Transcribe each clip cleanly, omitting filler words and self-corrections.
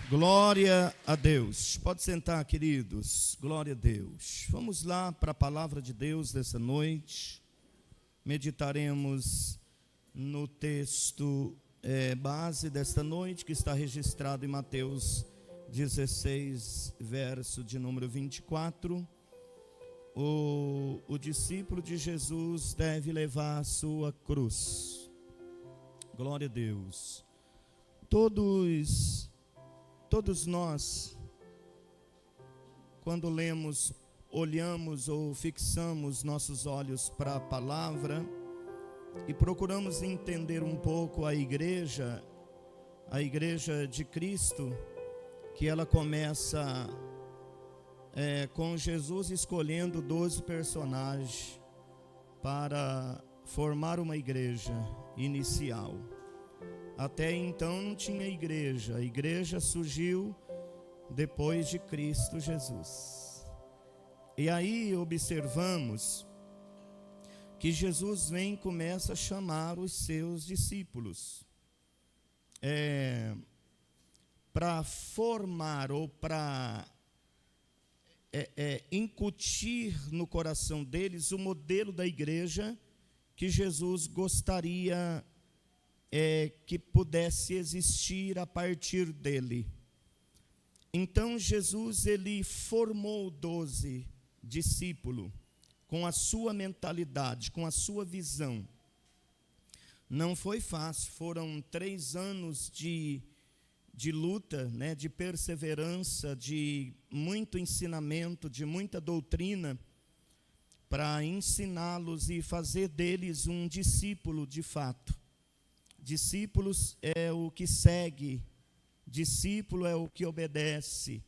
Glória a Deus. Pode sentar, queridos. Glória a Deus. Vamos lá para a palavra de Deus dessa noite. Meditaremos no texto base desta noite, que está registrado em Mateus 16, verso de número 24. O discípulo de Jesus deve levar a sua cruz. Glória a Deus. Todos nós, quando lemos, olhamos ou fixamos nossos olhos para a palavra e procuramos entender um pouco a igreja de Cristo, que ela começa com Jesus escolhendo 12 personagens para formar uma igreja inicial. Até então não tinha igreja. A igreja surgiu depois de Cristo Jesus. E aí observamos que Jesus vem e começa a chamar os seus discípulos para formar ou para incutir no coração deles o modelo da igreja que Jesus gostaria que pudesse existir a partir dele. Então Jesus, ele formou 12 discípulos com a sua mentalidade, com a sua visão. Não foi fácil, foram 3 anos de luta, de perseverança, de muito ensinamento, de muita doutrina, para ensiná-los e fazer deles um discípulo de fato. Discípulos é o que segue, discípulo é o que obedece,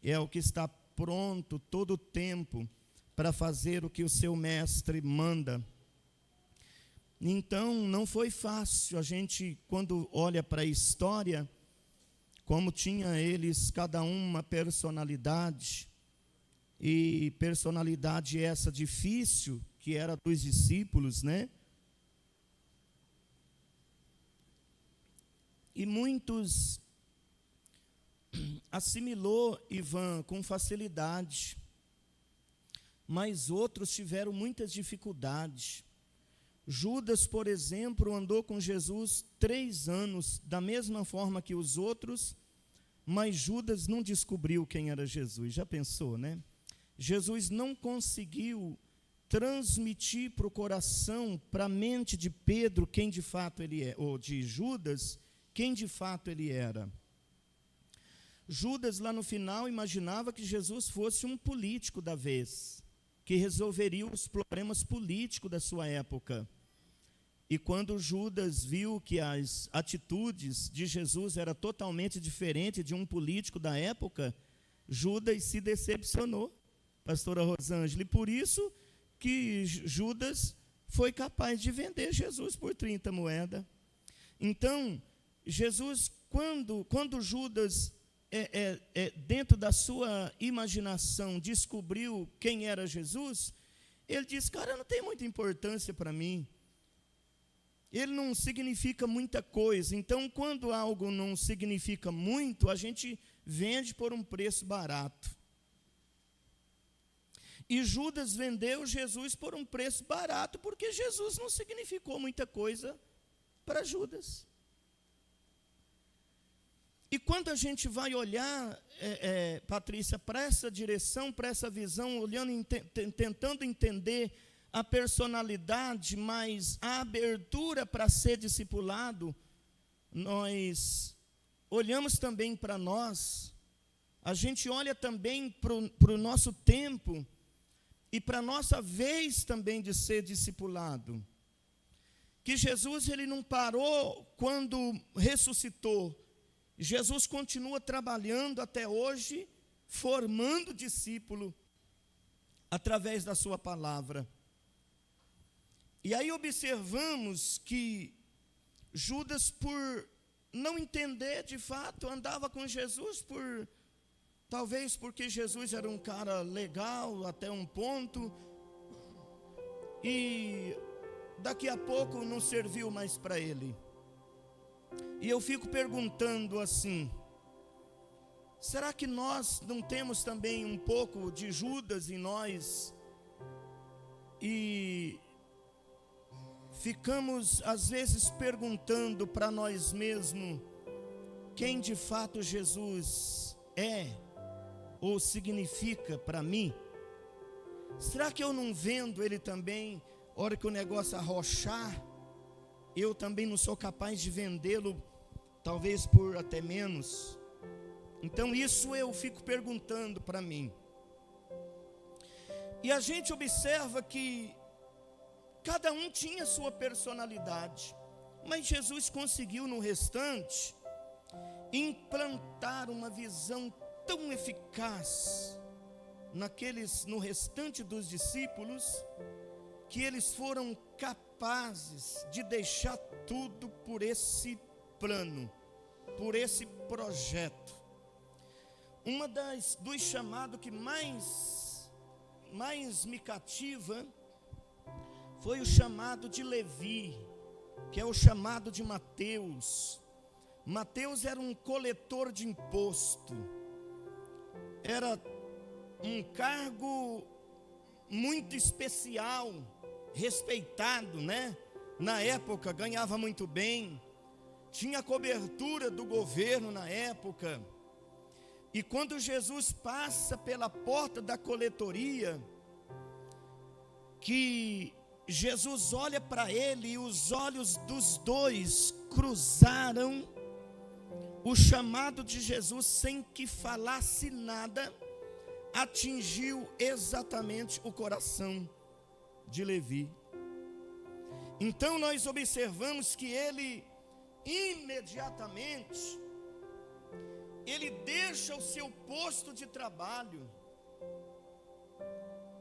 é o que está pronto todo o tempo para fazer o que o seu mestre manda. Então, não foi fácil. A gente, quando olha para a história, como tinha eles, cada uma personalidade, e personalidade essa difícil, que era dos discípulos, E muitos assimilou Ivan com facilidade, mas outros tiveram muitas dificuldades. Judas, por exemplo, andou com Jesus 3 anos, da mesma forma que os outros, mas Judas não descobriu quem era Jesus. Já pensou, Jesus não conseguiu transmitir para o coração, para a mente de Pedro, quem de fato ele é, ou de Judas, quem de fato ele era. Judas, lá no final, imaginava que Jesus fosse um político da vez, que resolveria os problemas políticos da sua época. E quando Judas viu que as atitudes de Jesus eram totalmente diferentes de um político da época, Judas se decepcionou, pastora Rosângela, e por isso que Judas foi capaz de vender Jesus por 30 moedas. Então, Jesus, quando Judas, dentro da sua imaginação, descobriu quem era Jesus, ele disse, cara, não tem muita importância para mim. Ele não significa muita coisa. Então, quando algo não significa muito, a gente vende por um preço barato. E Judas vendeu Jesus por um preço barato, porque Jesus não significou muita coisa para Judas. E quando a gente vai olhar, Patrícia, para essa direção, para essa visão, olhando, tentando entender a personalidade, mas a abertura para ser discipulado, nós olhamos também para nós, a gente olha também para o nosso tempo e para a nossa vez também de ser discipulado. Que Jesus, ele não parou quando ressuscitou. Jesus continua trabalhando até hoje, formando discípulo através da sua palavra. E aí observamos que Judas, por não entender de fato, andava com Jesus talvez porque Jesus era um cara legal até um ponto, e daqui a pouco não serviu mais para ele. E eu fico perguntando assim, Será que nós não temos também um pouco de Judas em nós? E ficamos às vezes perguntando para nós mesmos quem de fato Jesus é ou significa para mim? Será que eu não vendo Ele também, a hora que o negócio arrochar, eu também não sou capaz de vendê-lo, talvez por até menos? Então isso eu fico perguntando para mim. E a gente observa que cada um tinha sua personalidade, mas Jesus conseguiu no restante implantar uma visão tão eficaz no restante dos discípulos, que eles foram capazes de deixar tudo por esse plano, por esse projeto. Uma dos chamados que mais me cativa foi o chamado de Levi, que é o chamado de Mateus. Mateus era um coletor de imposto, era um cargo muito especial, respeitado, né? Na época ganhava muito bem, tinha cobertura do governo na época. E quando Jesus passa pela porta da coletoria, que Jesus olha para ele e os olhos dos dois cruzaram, o chamado de Jesus, sem que falasse nada, atingiu exatamente o coração de Levi. Então nós observamos que ele imediatamente ele deixa o seu posto de trabalho,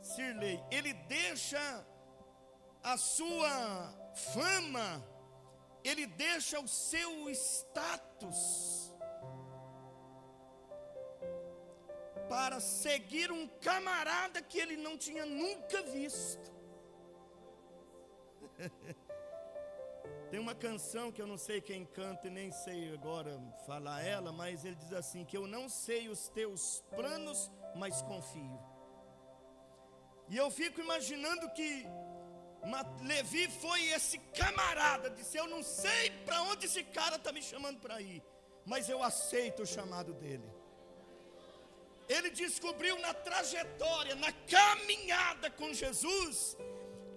Sirlei, ele deixa a sua fama, ele deixa o seu status para seguir um camarada que ele não tinha nunca visto. Tem uma canção que eu não sei quem canta e nem sei agora falar ela, mas ele diz assim, que eu não sei os teus planos, mas confio. E eu fico imaginando que Levi foi esse camarada, disse, eu não sei para onde esse cara está me chamando para ir, mas eu aceito o chamado dele. Ele descobriu na trajetória, na caminhada com Jesus,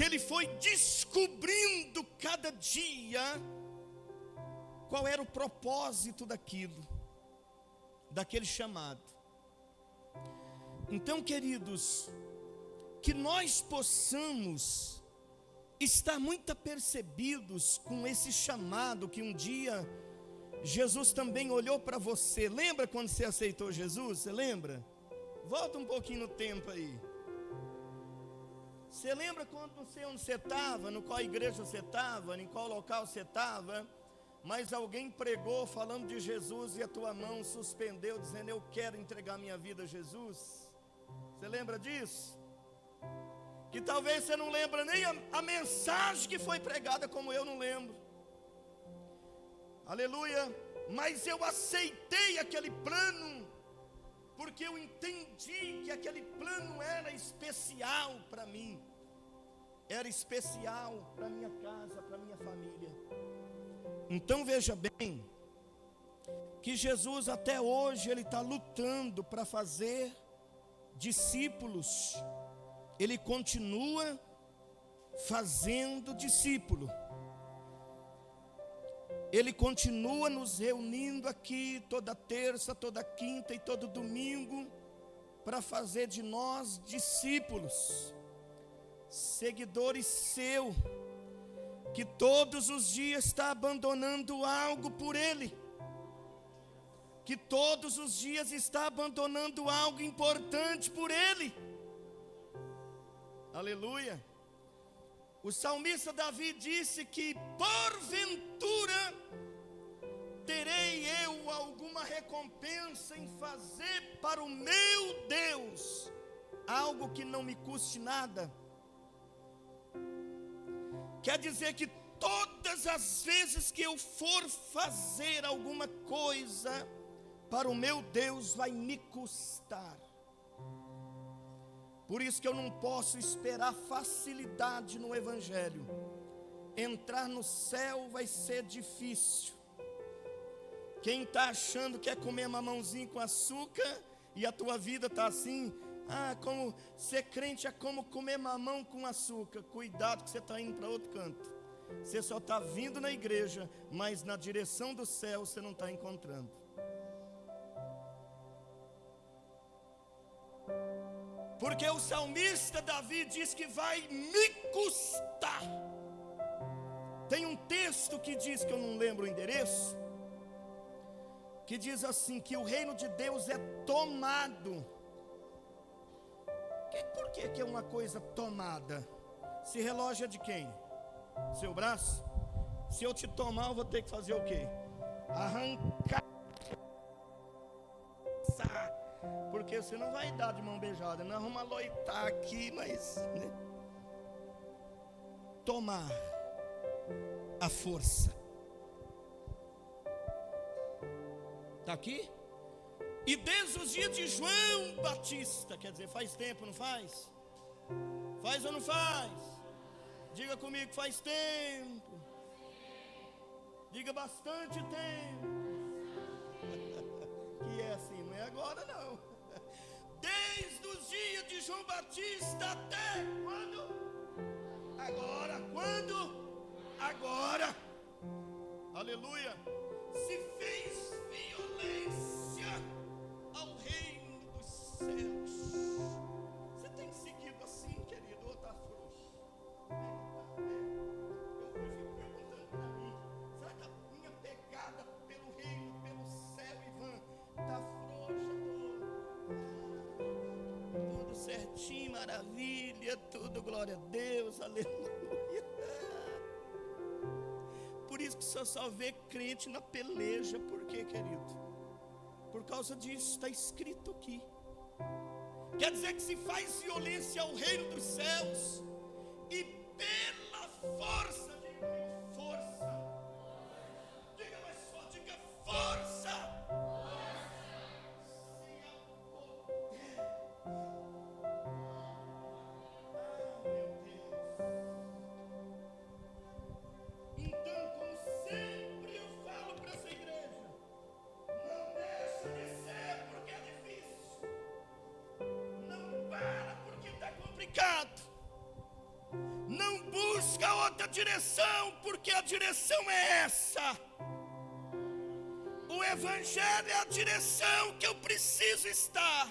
ele foi descobrindo cada dia qual era o propósito daquele chamado. Então, queridos, que nós possamos estar muito apercebidos com esse chamado que um dia Jesus também olhou para você. Lembra quando você aceitou Jesus? Você lembra? Volta um pouquinho no tempo aí. Você lembra quando não sei onde você estava, no qual igreja você estava, em qual local você estava, mas alguém pregou falando de Jesus e a tua mão suspendeu, dizendo, eu quero entregar minha vida a Jesus? Você lembra disso? Que talvez você não lembra nem a mensagem que foi pregada, como eu não lembro. Aleluia. Mas eu aceitei aquele plano, porque eu entendi que aquele plano era especial para mim, era especial para minha casa, para minha família. Então veja bem, que Jesus até hoje, ele está lutando para fazer discípulos, ele continua fazendo discípulo, ele continua nos reunindo aqui toda terça, toda quinta e todo domingo, para fazer de nós discípulos, seguidores seu, que todos os dias está abandonando algo por ele, que todos os dias está abandonando algo importante por ele. Aleluia. O salmista Davi disse que porventura terei eu alguma recompensa em fazer para o meu Deus algo que não me custe nada. Quer dizer que todas as vezes que eu for fazer alguma coisa para o meu Deus vai me custar. Por isso que eu não posso esperar facilidade no Evangelho. Entrar no céu vai ser difícil. Quem está achando que é comer mamãozinho com açúcar e a tua vida está assim, como ser crente é como comer mamão com açúcar. Cuidado que você está indo para outro canto. Você só está vindo na igreja, mas na direção do céu você não está encontrando. Porque o salmista Davi diz que vai me custar. Tem um texto que diz, que eu não lembro o endereço, que diz assim, que o reino de Deus é tomado. Por que é uma coisa tomada? Esse relógio é de quem? Seu braço? Se eu te tomar, eu vou ter que fazer o quê? Arrancar. Porque você não vai dar de mão beijada. Nós vamos aloitar aqui, mas né? Tomar a força. Está aqui? E desde os dias de João Batista, quer dizer, faz tempo, não faz? Faz ou não faz? Diga comigo, faz tempo. Diga bastante tempo. Que é assim, não é agora não. Desde os dias de João Batista até quando? Agora. Quando? Agora. Aleluia. Se fez violência ao reino dos céus. Você tem seguido assim, querido, ou está frouxo? Eu fico perguntando para mim, será que a minha pegada pelo reino, pelo céu, Ivan, está frouxa? Tudo certinho, maravilha, tudo glória a Deus, aleluia. Por isso que você só vê crente na peleja. Por quê, querido? Por causa disso, está escrito aqui. Quer dizer que se faz violência ao reino dos céus, e pela força, diga força, diga mais forte, diga força, sem a poder. Meu Deus. Então, como sempre eu falo para essa igreja, não deixa de ser porque é difícil. Não para porque está complicado. Não busca outra direção, porque a direção é essa. O Evangelho é a direção que eu preciso estar,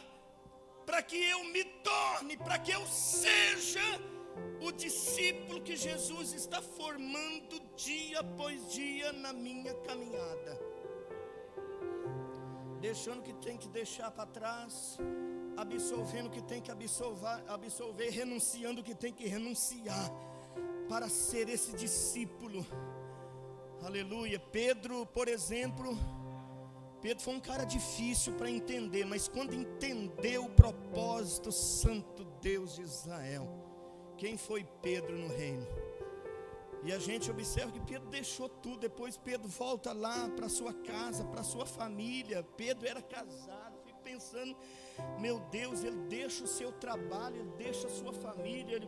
para que eu me torne, para que eu seja o discípulo que Jesus está formando dia após dia na minha caminhada. Deixando o que tem que deixar para trás, absolvendo o que tem que absolver, renunciando o que tem que renunciar, para ser esse discípulo. Aleluia. Pedro, por exemplo, Pedro foi um cara difícil para entender, mas quando entendeu o propósito, Santo Deus de Israel, quem foi Pedro no reino? E a gente observa que Pedro deixou tudo. Depois Pedro volta lá para sua casa, para sua família. Pedro era casado. Fico pensando, meu Deus, ele deixa o seu trabalho, ele deixa a sua família,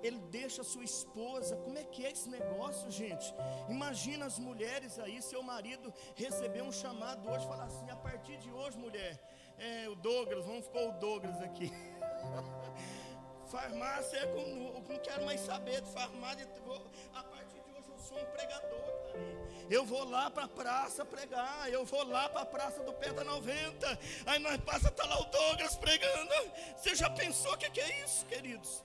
ele deixa a sua esposa. Como é que é esse negócio, gente? Imagina as mulheres aí, seu marido receber um chamado hoje, falar assim, a partir de hoje, mulher, o Douglas, vamos pôr o Douglas aqui. Farmácia, eu não quero mais saber de farmácia. A partir de hoje eu sou um pregador, cara. Eu vou lá para a praça pregar. Eu vou lá para a praça do Pé da 90. Aí nós passa, tá lá o Douglas pregando. Você já pensou o que é isso, queridos?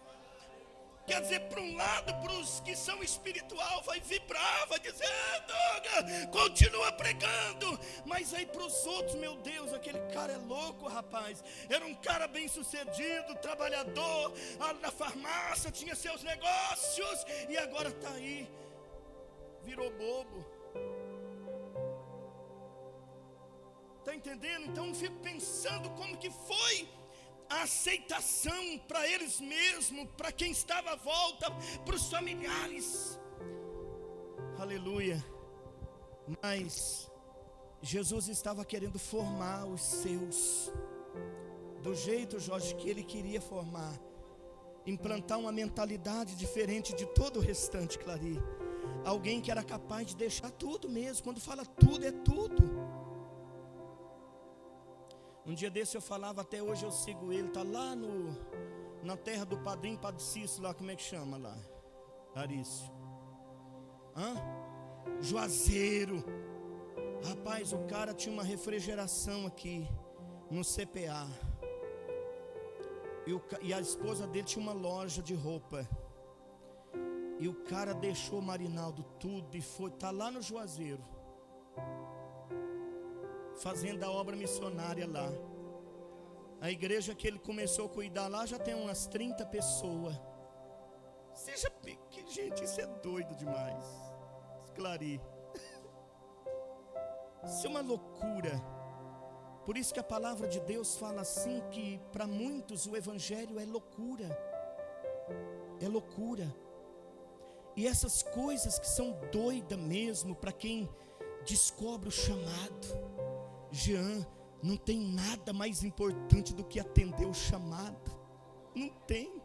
Quer dizer, para um lado, para os que são espiritual, vai vibrar, vai dizer, Douglas, continua pregando. Mas aí para os outros, meu Deus, aquele cara é louco, rapaz. Era um cara bem sucedido, trabalhador, na farmácia, tinha seus negócios, e agora está aí, virou bobo. Está entendendo? Então eu fico pensando como que foi a aceitação para eles mesmos, para quem estava à volta, para os familiares. Aleluia. Mas Jesus estava querendo formar os seus, do jeito, Jorge, que ele queria formar, implantar uma mentalidade diferente de todo o restante, Clari. Alguém que era capaz de deixar tudo mesmo. Quando fala tudo, é tudo. Um dia desse eu falava, até hoje eu sigo ele, está lá na terra do padrinho Padre Cício, lá, como é que chama lá? Arício. Juazeiro. Rapaz, o cara tinha uma refrigeração aqui no CPA. E a esposa dele tinha uma loja de roupa. E o cara deixou o Marinaldo tudo e foi, tá lá no Juazeiro, fazendo a obra missionária lá. A igreja que ele começou a cuidar lá já tem umas 30 pessoas. Gente, isso é doido demais. Clari. Isso é uma loucura. Por isso que a palavra de Deus fala assim, que para muitos o evangelho é loucura. É loucura. E essas coisas que são doidas mesmo, para quem descobre o chamado. Jean, não tem nada mais importante do que atender o chamado. Não tem.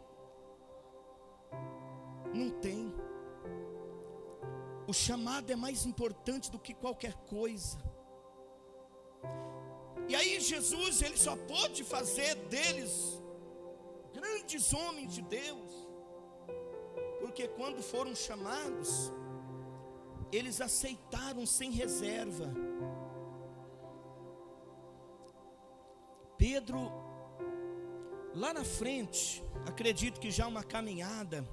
Não tem. O chamado é mais importante do que qualquer coisa. E aí Jesus, ele só pôde fazer deles grandes homens de Deus, porque quando foram chamados, eles aceitaram sem reserva. Pedro, lá na frente, acredito que já uma caminhada,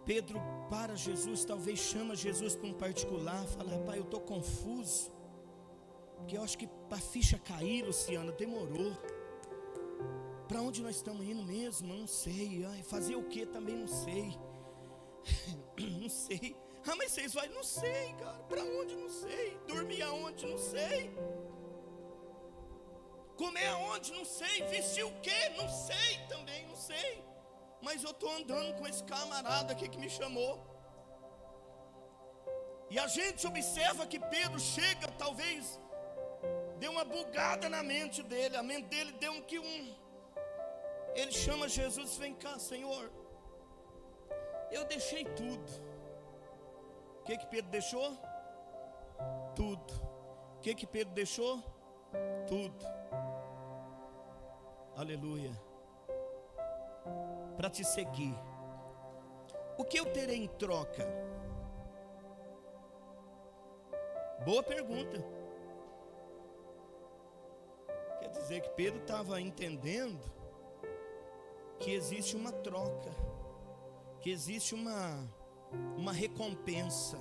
Pedro para Jesus, talvez chama Jesus para um particular, fala, rapaz, eu estou confuso, porque eu acho que para a ficha cair, Luciano, demorou. Para onde nós estamos indo mesmo? Eu não sei. Fazer o que também não sei. Não sei. Mas vocês vão? Não sei, cara. Para onde? Não sei. Dormir aonde? Não sei. Comer aonde? Não sei. Vestir o que? Não sei também, não sei. Mas eu estou andando com esse camarada aqui que me chamou. E a gente observa que Pedro chega, talvez deu uma bugada na mente dele. A mente dele deu Ele chama Jesus, vem cá, Senhor, eu deixei tudo. O que Pedro deixou? Tudo. O que Pedro deixou? Tudo. Aleluia. Para te seguir. O que eu terei em troca? Boa pergunta. Quer dizer que Pedro estava entendendo que existe uma troca, que existe uma recompensa.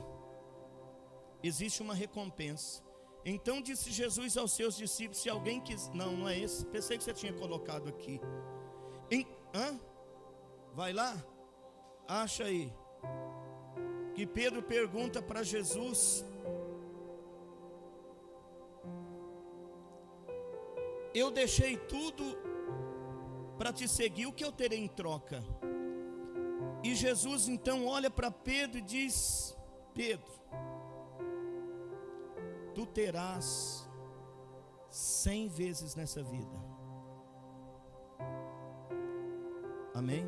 Existe uma recompensa. Então disse Jesus aos seus discípulos, se alguém quiser... Não é esse, pensei que você tinha colocado aqui. Vai lá, acha aí. Que Pedro pergunta para Jesus, eu deixei tudo para te seguir, o que eu terei em troca? E Jesus então olha para Pedro e diz, Pedro, tu terás 100 vezes nessa vida. Amém?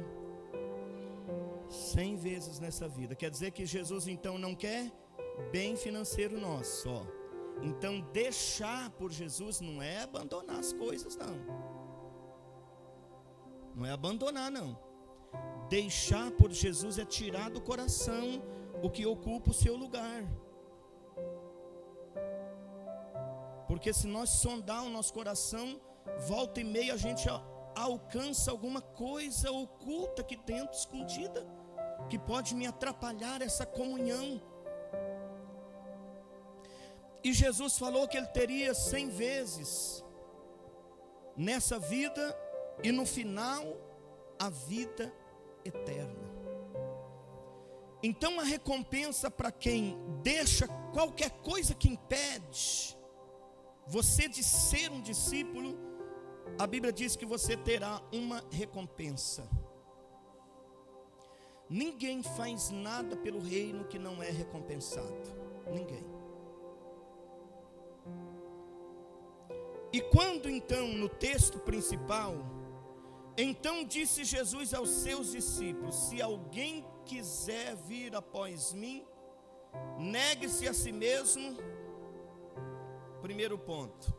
100 vezes nessa vida. Quer dizer que Jesus então não quer bem financeiro nosso, ó. Então deixar por Jesus não é abandonar as coisas, não. Não é abandonar, não. Deixar por Jesus é tirar do coração o que ocupa o seu lugar. Porque se nós sondar o nosso coração, volta e meia a gente alcança alguma coisa oculta aqui dentro, escondida, que pode me atrapalhar essa comunhão. E Jesus falou que ele teria 100 vezes nessa vida e no final a vida eterna. Então a recompensa para quem deixa qualquer coisa que impede você de ser um discípulo, a Bíblia diz que você terá uma recompensa. Ninguém faz nada pelo reino que não é recompensado. Ninguém. E quando então, no texto principal, então disse Jesus aos seus discípulos: se alguém quiser vir após mim, negue-se a si mesmo. Primeiro ponto,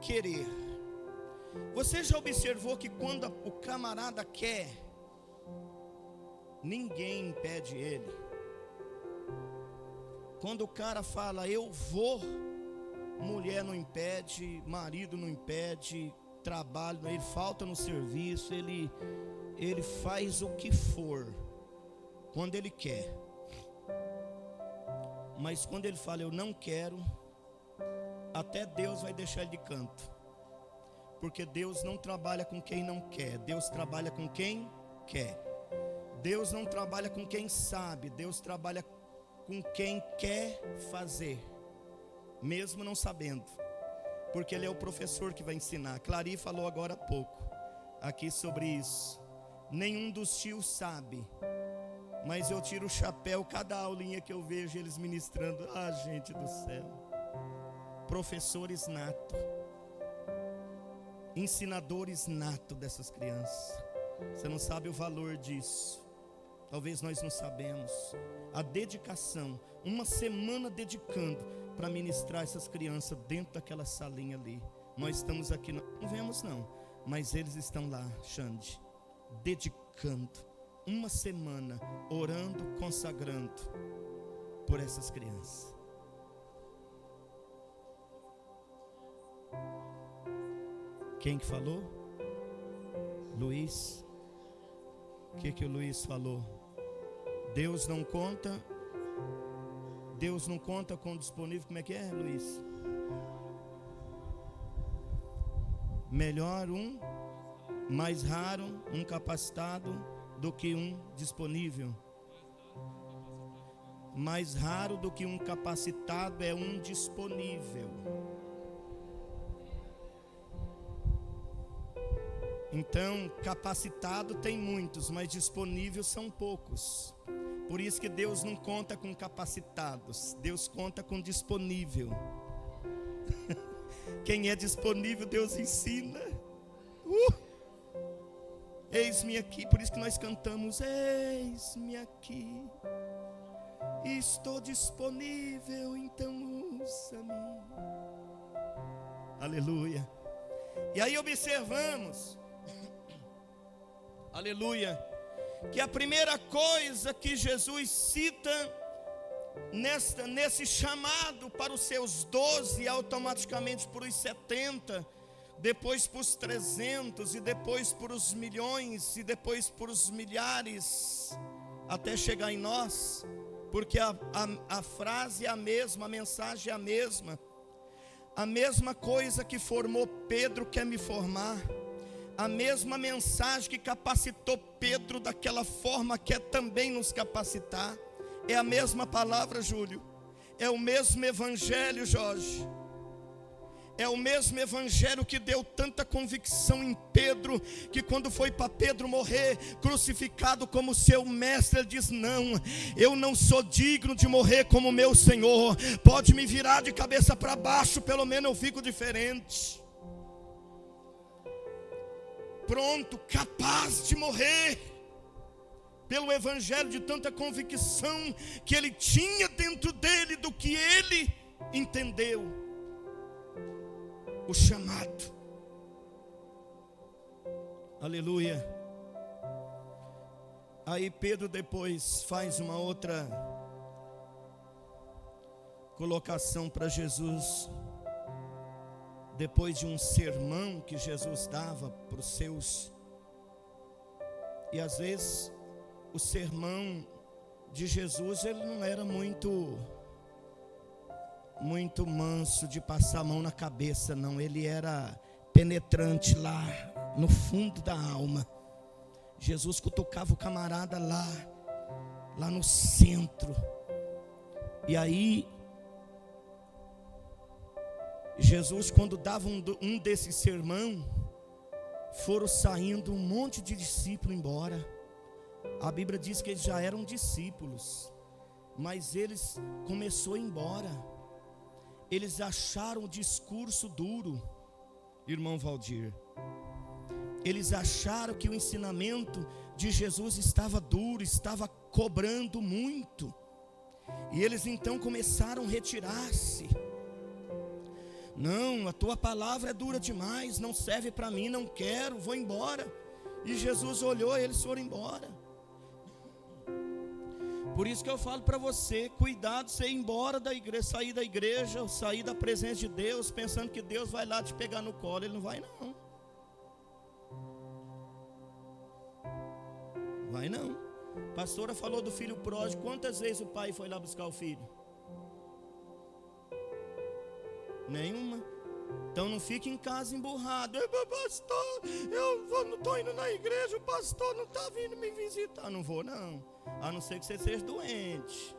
querer. Você já observou que quando o camarada quer, ninguém impede ele? Quando o cara fala, eu vou, mulher não impede, marido não impede, trabalho, ele falta no serviço, ele faz o que for, quando ele quer. Mas quando ele fala, eu não quero, até Deus vai deixar ele de canto. Porque Deus não trabalha com quem não quer, Deus trabalha com quem quer. Deus não trabalha com quem sabe, Deus trabalha com quem quer fazer, mesmo não sabendo, porque Ele é o professor que vai ensinar. Clary falou agora há pouco aqui sobre isso. Nenhum dos tios sabe, mas eu tiro o chapéu cada aulinha que eu vejo eles ministrando. Ah, gente do céu, professores nato, ensinadores nato dessas crianças. Você não sabe o valor disso. Talvez nós não sabemos a dedicação, uma semana dedicando para ministrar essas crianças dentro daquela salinha ali. Nós estamos aqui, não vemos não, mas eles estão lá, Xande, dedicando uma semana, orando, consagrando por essas crianças. Quem que falou? Luiz. O que o Luiz falou? Deus não conta com o disponível. Como é que é, Luiz? Melhor mais raro um capacitado do que um disponível. Mais raro do que um capacitado é um disponível. Então, capacitado tem muitos, mas disponíveis são poucos. Por isso que Deus não conta com capacitados, Deus conta com disponível. Quem é disponível, Deus ensina. Eis-me aqui, por isso que nós cantamos: eis-me aqui, estou disponível, então usa-me. Aleluia. E aí observamos, aleluia, que a primeira coisa que Jesus cita nesse chamado para os seus 12, automaticamente para os 70, depois para os 300, e depois para os milhões, e depois para os milhares, até chegar em nós, porque a frase é a mesma, a mensagem é a mesma coisa que formou Pedro quer me formar. A mesma mensagem que capacitou Pedro daquela forma quer também nos capacitar. É a mesma palavra, Júlio. É o mesmo evangelho, Jorge. É o mesmo evangelho que deu tanta convicção em Pedro, que quando foi para Pedro morrer, crucificado como seu mestre, ele diz: não, eu não sou digno de morrer como meu Senhor. Pode me virar de cabeça para baixo, pelo menos eu fico diferente. Pronto, capaz de morrer, pelo evangelho, de tanta convicção que ele tinha dentro dele, do que ele entendeu, o chamado. Aleluia. Aí Pedro depois faz uma outra colocação para Jesus, depois de um sermão que Jesus dava para os seus. E às vezes o sermão de Jesus, ele não era muito manso de passar a mão na cabeça, não. Ele era penetrante lá no fundo da alma. Jesus cutucava o camarada lá no centro. E aí Jesus, quando dava um desses sermão, foram saindo um monte de discípulos embora. A Bíblia diz que eles já eram discípulos, mas eles começou a ir embora. eles acharam o discurso duro, irmão Valdir. Eles acharam que o ensinamento de Jesus estava duro, estava cobrando muito. E eles então começaram a retirar-se. Não, a tua palavra é dura demais, não serve para mim, não quero, vou embora. E Jesus olhou e eles foram embora. Por isso que eu falo para você, cuidado você ir embora da igreja, sair da igreja, sair da presença de Deus, pensando que Deus vai lá te pegar no colo. Ele não vai não. Vai não. A pastora falou do filho pródigo. Quantas vezes o pai foi lá buscar o filho? Nenhuma. Então não fique em casa emburrado. Pastor, eu não estou indo na igreja, o pastor não está vindo me visitar. Não vou não. A não ser que você seja doente.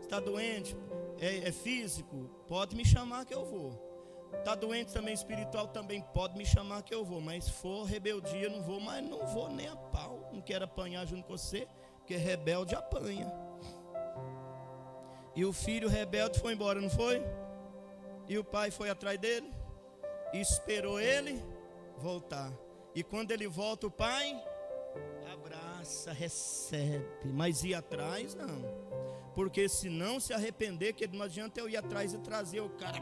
Está doente, é físico, pode me chamar que eu vou. Está doente também espiritual, também pode me chamar que eu vou. Mas se for rebeldia, não vou. Mas não vou nem a pau. Não quero apanhar junto com você, porque rebelde apanha. E o filho rebelde foi embora, não foi? E o pai foi atrás dele, esperou ele voltar. E quando ele volta, o pai abraça, recebe. Mas ir atrás, não. Porque se não se arrepender, que não adianta eu ir atrás e trazer o cara.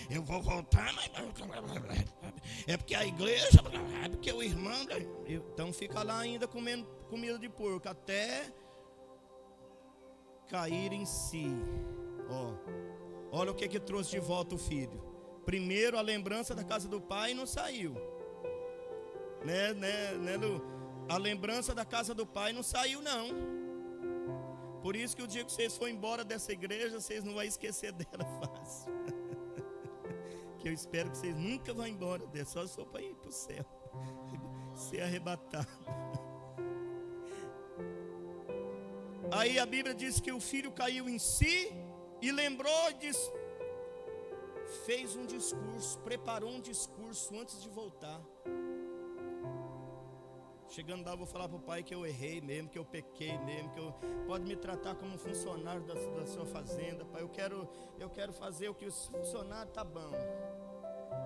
Eu vou voltar, mas é porque a igreja, é porque o irmão. Então fica lá ainda comendo comida de porco, até cair em si. Olha o que trouxe de volta o filho. Primeiro a lembrança da casa do pai não saiu. Né, Lu? A lembrança da casa do pai não saiu não. Por isso que o dia que vocês forem embora dessa igreja, vocês não vão esquecer dela fácil. Que eu espero que vocês nunca vão embora dela, só se for para ir para o céu, ser arrebatado. Aí a Bíblia diz que o filho caiu em si e lembrou, fez um discurso, preparou um discurso antes de voltar. Chegando lá, eu vou falar para o pai que eu errei mesmo, que eu pequei mesmo, que pode me tratar como funcionário da sua fazenda, pai. Eu quero fazer o que os funcionários tá bom.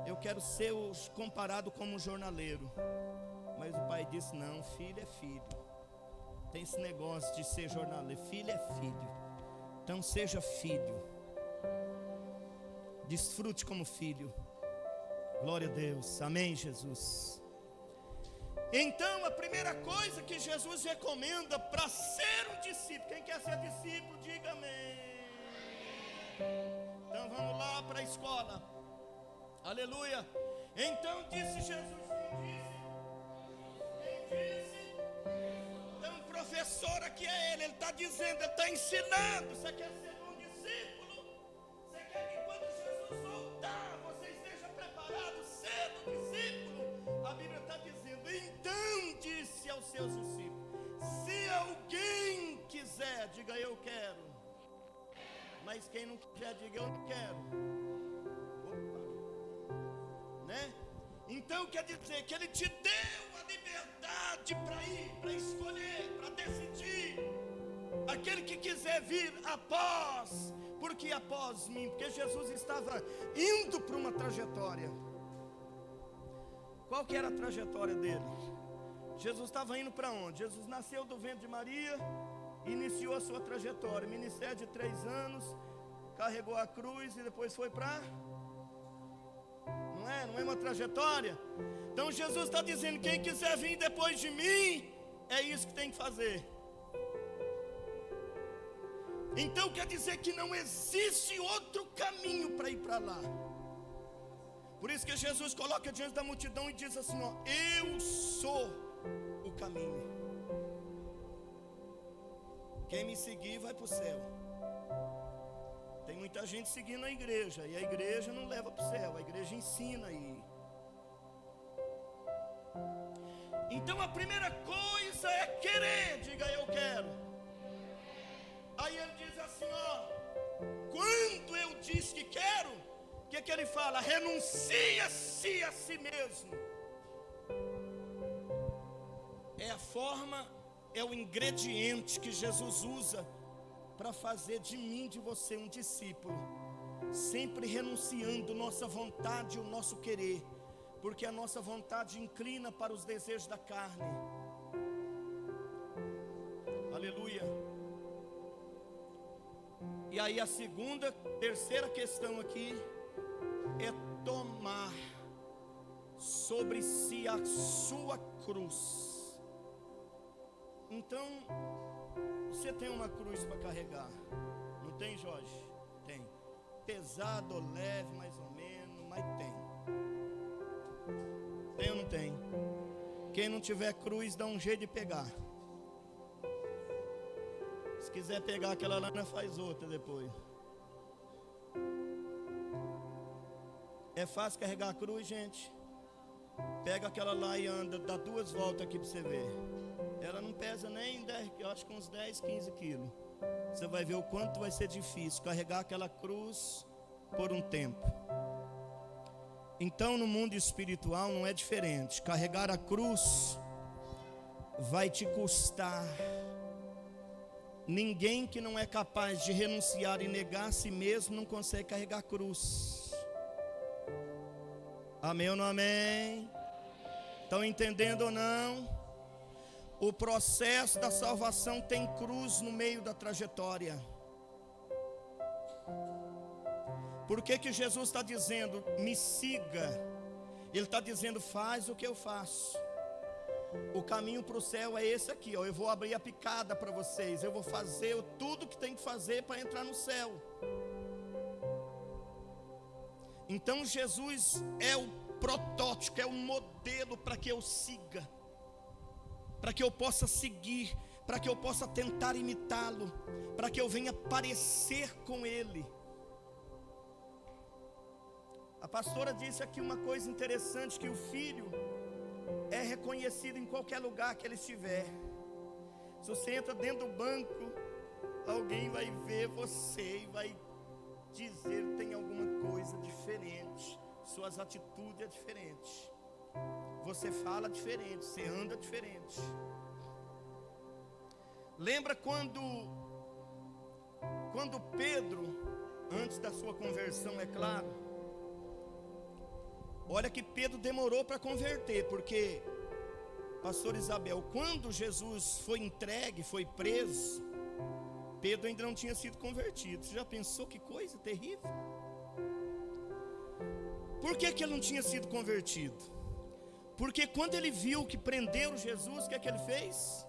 Eu quero ser comparado como um jornaleiro. Mas o pai disse: não, filho é filho. Tem esse negócio de ser jornaleiro. Filho é filho. Então seja filho. Desfrute como filho. Glória a Deus. Amém, Jesus. Então, a primeira coisa que Jesus recomenda para ser um discípulo, quem quer ser discípulo, diga amém. Então vamos lá para a escola. Aleluia. Então disse Jesus, quem disse? Então o professor aqui é ele está dizendo, ele está ensinando. Você quer ser um discípulo? Você quer que quando Jesus voltar, você esteja preparado, sendo discípulo? A Bíblia está dizendo, então disse aos seus discípulos, se alguém quiser, diga eu quero. Mas quem não quiser, diga eu não quero. Opa. Né? Então quer dizer que ele te deu a liberdade para ir, para escolher, para decidir. Aquele que quiser vir após, porque após mim, porque Jesus estava indo para uma trajetória. Qual que era a trajetória dele? Jesus estava indo para onde? Jesus nasceu do ventre de Maria, iniciou a sua trajetória, ministério de 3 anos, carregou a cruz e depois foi para... Não é uma trajetória? Então Jesus está dizendo, quem quiser vir depois de mim, é isso que tem que fazer. Então quer dizer que não existe outro caminho para ir para lá. Por isso que Jesus coloca diante da multidão e diz assim, ó, eu sou o caminho. Quem me seguir vai para o céu. Tem muita gente seguindo a igreja, e a igreja não leva para o céu, a igreja ensina aí. Então a primeira coisa é querer, diga eu quero. Aí ele diz assim, ó, quando eu disse que quero, o que ele fala? Renuncia-se a si mesmo. É a forma, é o ingrediente que Jesus usa para fazer de mim, de você, um discípulo. sempre renunciando nossa vontade e o nosso querer, porque a nossa vontade inclina para os desejos da carne. Aleluia. E aí a terceira questão aqui é tomar sobre si a sua cruz. Então, você tem uma cruz para carregar, não tem, Jorge? Tem. Pesado ou leve, mais ou menos, mas tem. Tem ou não tem? Quem não tiver cruz, dá um jeito de pegar. Se quiser pegar aquela lá, nós faz outra depois. É fácil carregar a cruz, gente? Pega aquela lá e anda, dá 2 voltas aqui para você ver. Ela não pesa nem 10, eu acho que uns 10, 15 quilos. Você vai ver o quanto vai ser difícil carregar aquela cruz por um tempo. Então no mundo espiritual não é diferente. Carregar a cruz vai te custar. Ninguém que não é capaz de renunciar e negar a si mesmo não consegue carregar a cruz. Amém ou não amém? Estão entendendo ou não? O processo da salvação tem cruz no meio da trajetória. Por que Jesus está dizendo, me siga? Ele está dizendo, faz o que eu faço. O caminho para o céu é esse aqui, ó. Eu vou abrir a picada para vocês. Eu vou fazer tudo que tem que fazer para entrar no céu. Então Jesus é o protótipo, é o modelo para que eu siga, para que eu possa seguir, para que eu possa tentar imitá-lo, para que eu venha parecer com ele. A pastora disse aqui uma coisa interessante, que o filho é reconhecido em qualquer lugar que ele estiver. Se você entra dentro do banco, alguém vai ver você e vai dizer que tem alguma coisa diferente. Suas atitudes é diferente. Você fala diferente, você anda diferente. Lembra quando Pedro, antes da sua conversão, é claro. Olha que Pedro demorou para converter, porque, pastor Isabel, quando Jesus foi entregue, foi preso, Pedro ainda não tinha sido convertido. Você já pensou que coisa terrível? Por que ele não tinha sido convertido? Porque quando ele viu que prenderam Jesus, o que ele fez?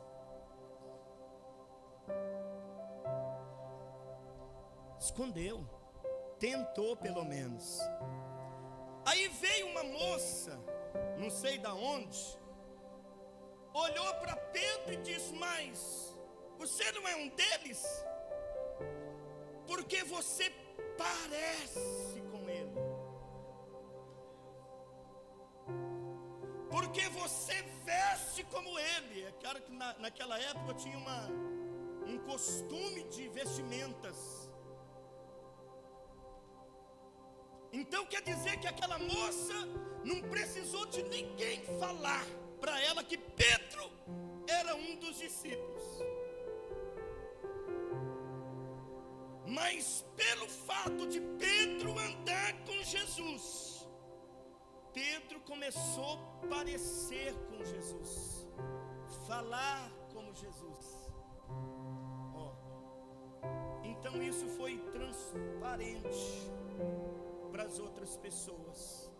Escondeu. Tentou pelo menos. Aí veio uma moça, não sei da onde, olhou para Pedro e disse, mas você não é um deles? Porque você parece com ele. Porque você veste como ele. É claro que naquela época tinha um costume de vestimentas. Então quer dizer que aquela moça não precisou de ninguém falar para ela que Pedro era um dos discípulos. Mas pelo fato de Pedro andar com Jesus, Pedro começou a parecer com Jesus, falar como Jesus. Então isso foi transparente para as outras pessoas.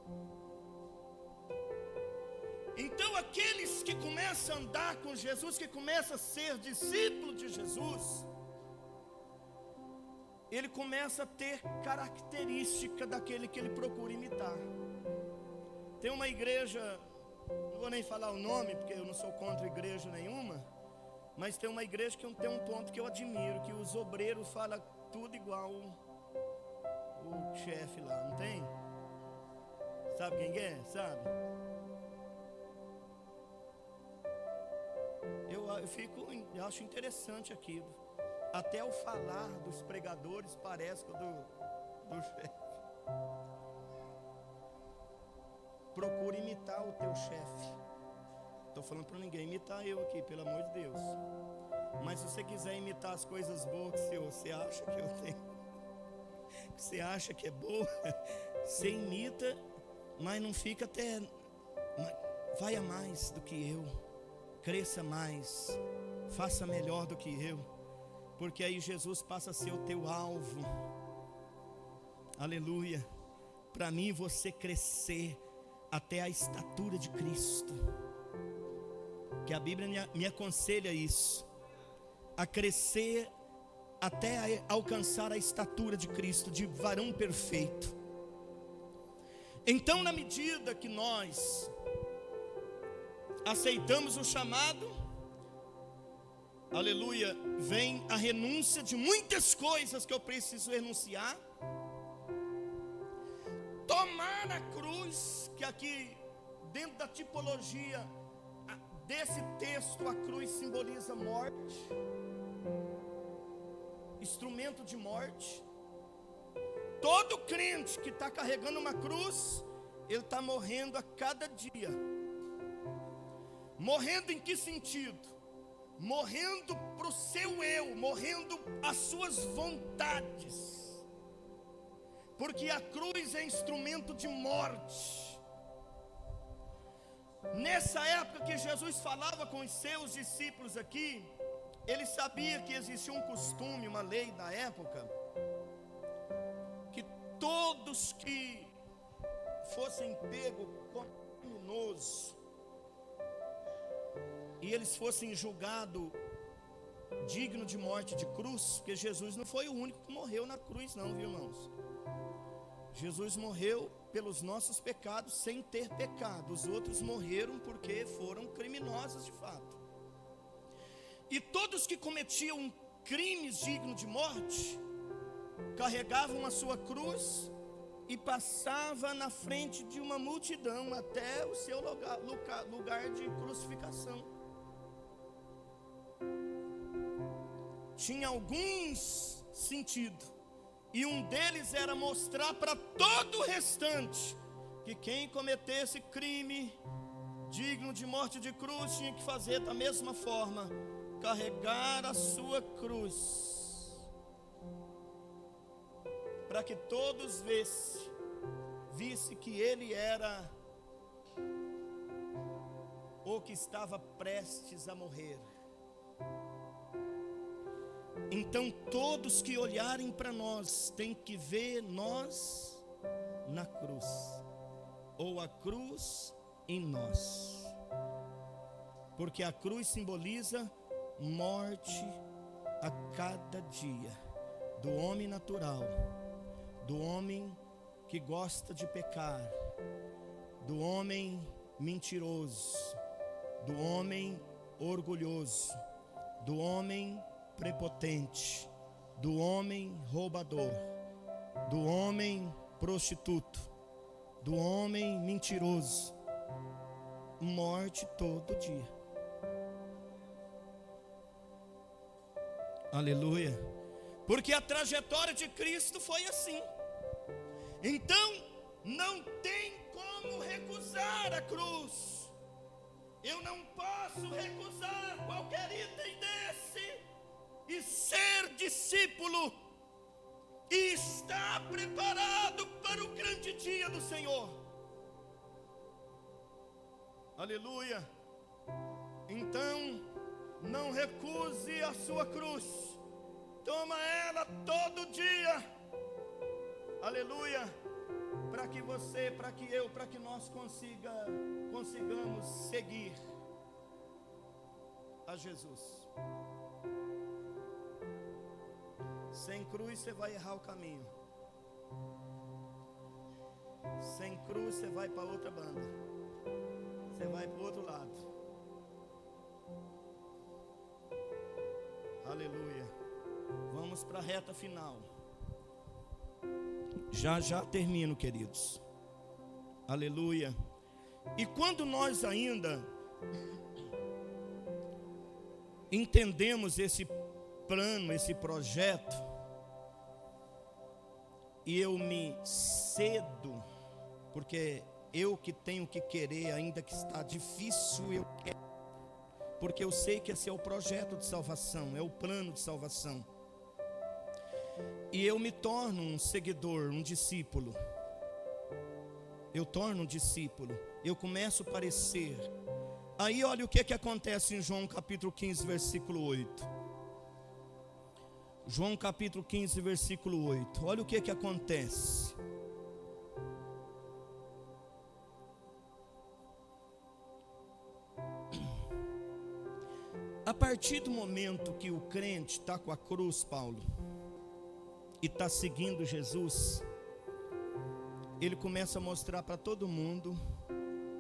Então aqueles que começam a andar com Jesus, que começam a ser discípulo de Jesus, ele começa a ter característica daquele que ele procura imitar. Tem uma igreja, não vou nem falar o nome, porque eu não sou contra igreja nenhuma, mas tem uma igreja que tem um ponto que eu admiro, que os obreiros falam tudo igual o chefe lá, não tem? Sabe quem é? Sabe? Eu acho interessante aquilo. Até o falar dos pregadores parece com o do chefe. Procure imitar o teu chefe. Estou falando para ninguém imitar eu aqui, pelo amor de Deus. Mas se você quiser imitar as coisas boas que você acha que eu tenho, que você acha que é boa, você imita, mas não fica até. Vai a mais do que eu, cresça mais, faça melhor do que eu, porque aí Jesus passa a ser o teu alvo. Aleluia. Para mim e você crescer até a estatura de Cristo, que a Bíblia me aconselha isso, a crescer até alcançar a estatura de Cristo, de varão perfeito. Então, na medida que nós aceitamos o chamado, aleluia, vem a renúncia de muitas coisas que eu preciso renunciar. Tomar a cruz, que aqui dentro da tipologia desse texto, a cruz simboliza morte, instrumento de morte. Todo crente que está carregando uma cruz, ele está morrendo a cada dia. Morrendo em que sentido? Morrendo para o seu eu, morrendo as suas vontades. Porque a cruz é instrumento de morte. Nessa época que Jesus falava com os seus discípulos aqui, ele sabia que existia um costume, uma lei da época, que todos que fossem pegos como criminoso e eles fossem julgados digno de morte de cruz, porque Jesus não foi o único que morreu na cruz não, viu, irmãos? Jesus morreu pelos nossos pecados sem ter pecado. Os outros morreram porque foram criminosos de fato. E todos que cometiam crimes dignos de morte carregavam a sua cruz e passavam na frente de uma multidão até o seu lugar de crucificação. Tinha alguns sentidos. E um deles era mostrar para todo o restante que quem cometesse crime digno de morte de cruz tinha que fazer da mesma forma, carregar a sua cruz, para que todos visse que ele era o que estava prestes a morrer. Então todos que olharem para nós têm que ver nós na cruz, ou a cruz em nós, porque a cruz simboliza morte a cada dia, do homem natural, do homem que gosta de pecar, do homem mentiroso, do homem orgulhoso, do homem prepotente, do homem roubador, do homem prostituto, do homem mentiroso. Morte todo dia. Aleluia. Porque a trajetória de Cristo foi assim. Então não tem como recusar a cruz. Eu não posso recusar qualquer item desse e ser discípulo e estar preparado para o grande dia do Senhor. Aleluia. Então não recuse a sua cruz, toma ela todo dia. Aleluia. Para que você, para que eu, para que nós consigamos seguir a Jesus. Sem cruz você vai errar o caminho. Sem cruz você vai para outra banda. Você vai para o outro lado. Aleluia. Vamos para a reta final. Já termino, queridos. Aleluia. E quando nós ainda entendemos esse plano, esse projeto, e eu me cedo, porque eu que tenho que querer, ainda que está difícil, eu quero, porque eu sei que esse é o projeto de salvação, é o plano de salvação. e eu me torno um seguidor, um discípulo. Eu torno um discípulo, eu começo a parecer. Aí olha o que acontece em João capítulo 15, versículo 8. João capítulo 15, versículo 8. Olha o que acontece. A partir do momento que o crente está com a cruz, Paulo, e está seguindo Jesus, ele começa a mostrar para todo mundo,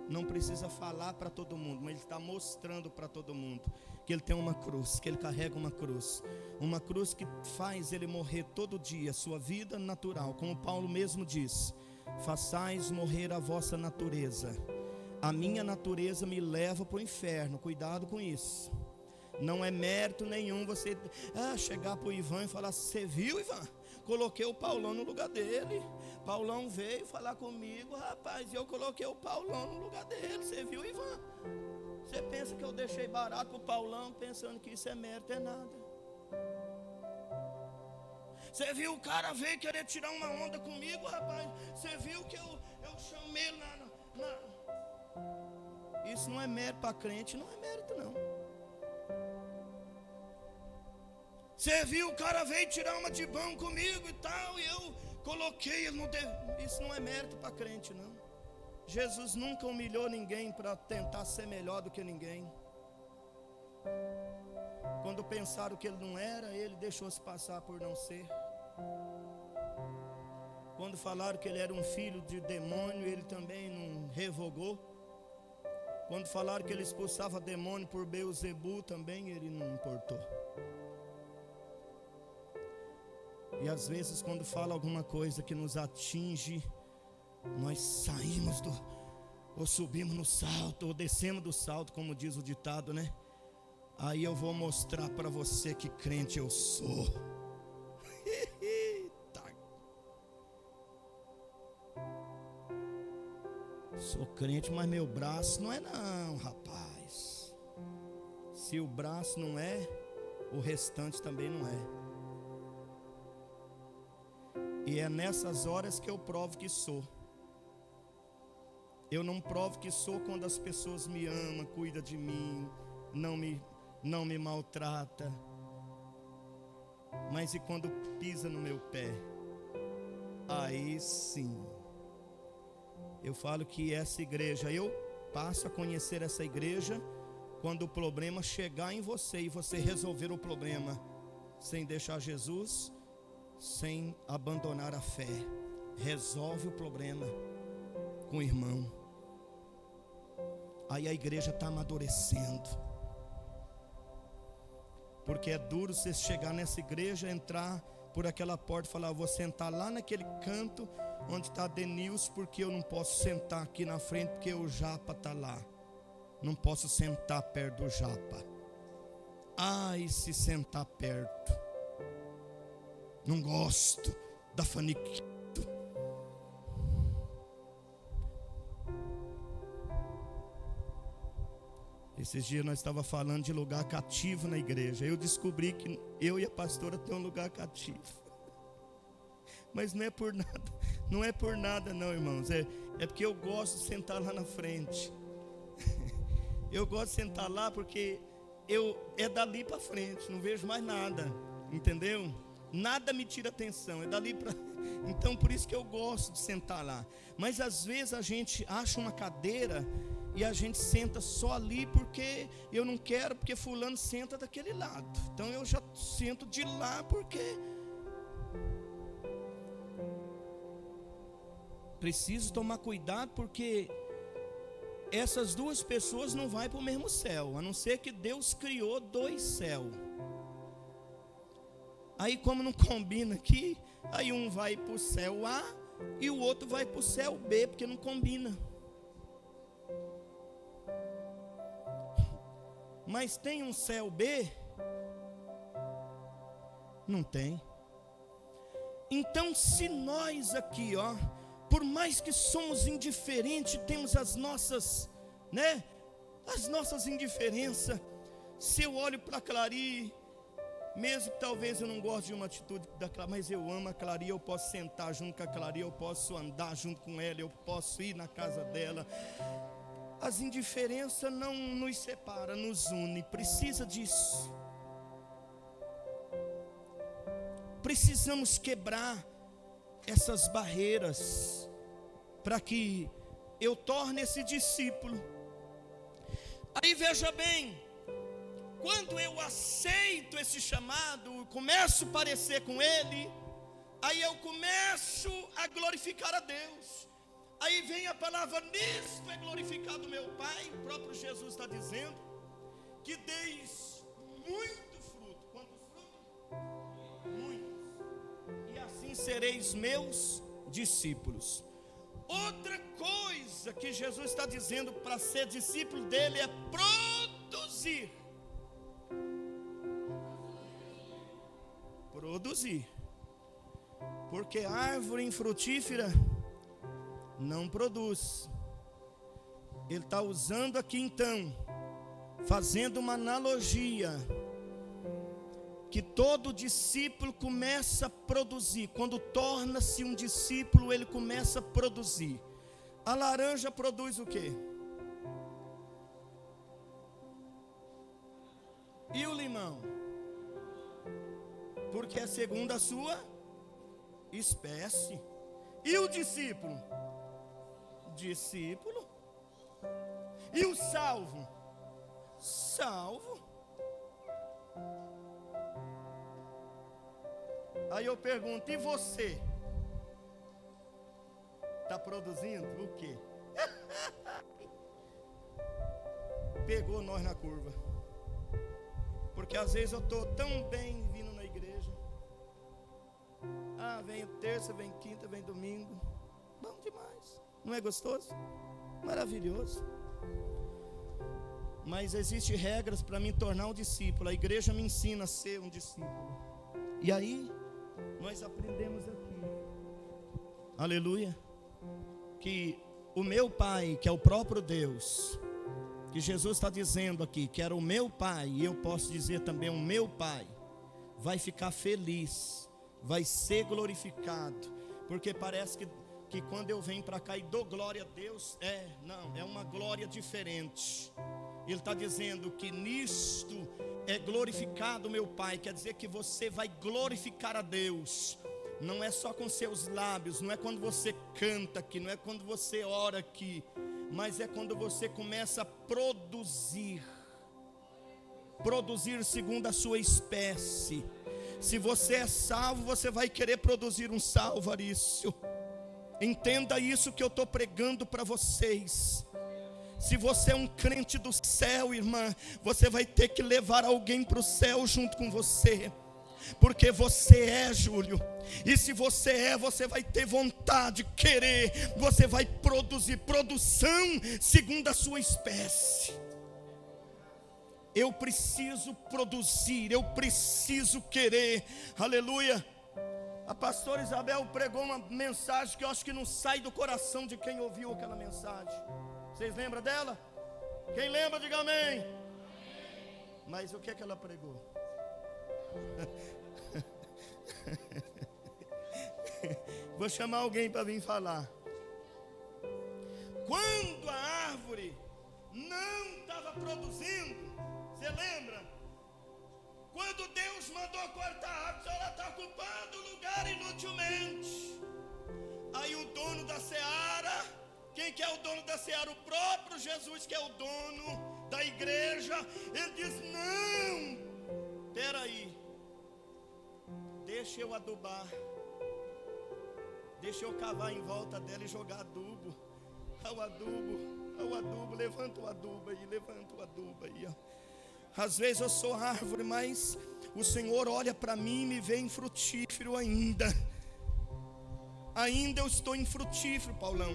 não precisa falar para todo mundo, mas ele está mostrando para todo mundo que ele tem uma cruz, que ele carrega uma cruz que faz ele morrer todo dia, sua vida natural, como Paulo mesmo diz: façais morrer a vossa natureza. A minha natureza me leva para o inferno, cuidado com isso. Não é mérito nenhum você chegar para o Ivan e falar: você viu, Ivan? Coloquei o Paulão no lugar dele. Paulão veio falar comigo, rapaz, e eu coloquei o Paulão no lugar dele. Você viu, Ivan? Você pensa que eu deixei barato pro Paulão, pensando que isso é mérito, é nada. Você viu, o cara veio querer tirar uma onda comigo, rapaz. Você viu que eu chamei ele Isso não é mérito para crente, não é mérito não. Você viu, o cara veio tirar uma de bom comigo e tal, e eu coloquei ele no Isso não é mérito para crente não. Jesus nunca humilhou ninguém para tentar ser melhor do que ninguém. Quando pensaram que ele não era, ele deixou-se passar por não ser. Quando falaram que ele era um filho de demônio, ele também não revogou. Quando falaram que ele expulsava demônio por Beelzebu, também ele não importou. E às vezes quando fala alguma coisa que nos atinge, nós saímos ou subimos no salto, ou descemos do salto, como diz o ditado, né? Aí eu vou mostrar para você que crente eu sou. Sou crente, mas meu braço não é não, rapaz. Se o braço não é, o restante também não é. E é nessas horas que eu provo que sou. Eu não provo que sou quando as pessoas me amam, cuidam de mim, não me maltrata. Mas e quando pisa no meu pé? Aí sim. Eu falo que essa igreja, eu passo a conhecer essa igreja quando o problema chegar em você e você resolver o problema sem deixar Jesus, sem abandonar a fé. Resolve o problema com o irmão. Aí a igreja está amadurecendo. Porque é duro você chegar nessa igreja, entrar por aquela porta e falar: vou sentar lá naquele canto onde está Denilson, porque eu não posso sentar aqui na frente, porque o Japa está lá. Não posso sentar perto do Japa. Ai, se sentar perto. Não gosto da Faniquito. Esses dias nós estávamos falando de lugar cativo na igreja. Eu descobri que eu e a pastora temos um lugar cativo. Mas não é por nada. Não é por nada não, irmãos. É porque eu gosto de sentar lá na frente. Eu gosto de sentar lá porque é dali para frente. Não vejo mais nada. Entendeu? Nada me tira atenção. É dali para... Então por isso que eu gosto de sentar lá. Mas às vezes a gente acha uma cadeira e a gente senta só ali porque eu não quero, porque fulano senta daquele lado. Então eu já sento de lá porque preciso tomar cuidado, porque essas duas pessoas não vão para o mesmo céu, a não ser que Deus criou dois céus. Aí como não combina aqui, aí um vai para o céu A e o outro vai para o céu B, porque não combina. Mas tem um céu B? Não tem. Então se nós aqui, por mais que somos indiferentes, temos as nossas, as nossas indiferenças. Se eu olho para Clari Mesmo que talvez eu não goste de uma atitude da Clarinha, mas eu amo a Clarinha, eu posso sentar junto com a Clarinha, eu posso andar junto com ela, eu posso ir na casa dela. As indiferenças não nos separam, nos une. Precisa disso. Precisamos quebrar essas barreiras para que eu torne esse discípulo. Aí veja bem, quando eu aceito esse chamado, começo a parecer com Ele, aí eu começo a glorificar a Deus. Aí vem a palavra, nisto é glorificado meu Pai. O próprio Jesus está dizendo que deis muito fruto. Quantos frutos? Muitos. E assim sereis meus discípulos. Outra coisa que Jesus está dizendo para ser discípulo dele é produzir. Produzir. Porque árvore infrutífera não produz. Ele está usando aqui então, fazendo uma analogia, que todo discípulo começa a produzir. Quando torna-se um discípulo, ele começa a produzir. A laranja produz o quê? E o limão? Porque é segundo a sua espécie. E o discípulo? Discípulo. E o salvo? Salvo. Aí eu pergunto, e você? Está produzindo o quê? Pegou nós na curva. Porque às vezes eu estou tão bem vindo na igreja. Vem terça, vem quinta, vem domingo. Bom demais. Não é gostoso? Maravilhoso. Mas existem regras para me tornar um discípulo. A igreja me ensina a ser um discípulo. E aí, nós aprendemos aqui. Aleluia. Que o meu Pai, que é o próprio Deus, que Jesus está dizendo aqui, que era o meu Pai, e eu posso dizer também o meu Pai, vai ficar feliz, vai ser glorificado, porque parece que quando eu venho para cá e dou glória a Deus, é uma glória diferente. Ele está dizendo que nisto é glorificado meu Pai, quer dizer que você vai glorificar a Deus. Não é só com seus lábios, não é quando você canta aqui, não é quando você ora aqui, mas é quando você começa a produzir segundo a sua espécie. Se você é salvo, você vai querer produzir um salvarício. Entenda isso que eu estou pregando para vocês. Se você é um crente do céu, irmã, você vai ter que levar alguém para o céu junto com você. Porque você é, Júlio. E se você é, você vai ter vontade, querer. Você vai produzir produção segundo a sua espécie. Eu preciso produzir, eu preciso querer. Aleluia. A pastora Isabel pregou uma mensagem que eu acho que não sai do coração de quem ouviu aquela mensagem. Vocês lembram dela? Quem lembra, diga amém. Mas o que é que ela pregou? Vou chamar alguém para vir falar. Quando a árvore não estava produzindo, você lembra? Quando Deus mandou cortar a árvore, ela está ocupando o lugar inutilmente. Aí o dono da seara, quem que é o dono da seara? O próprio Jesus, que é o dono da igreja. Ele diz, não, espera aí, deixa eu adubar, deixa eu cavar em volta dela e jogar adubo. Ao adubo, levanta o adubo aí, ó. Às vezes eu sou árvore, mas o Senhor olha para mim e me vê infrutífero ainda. Ainda eu estou infrutífero, Paulão.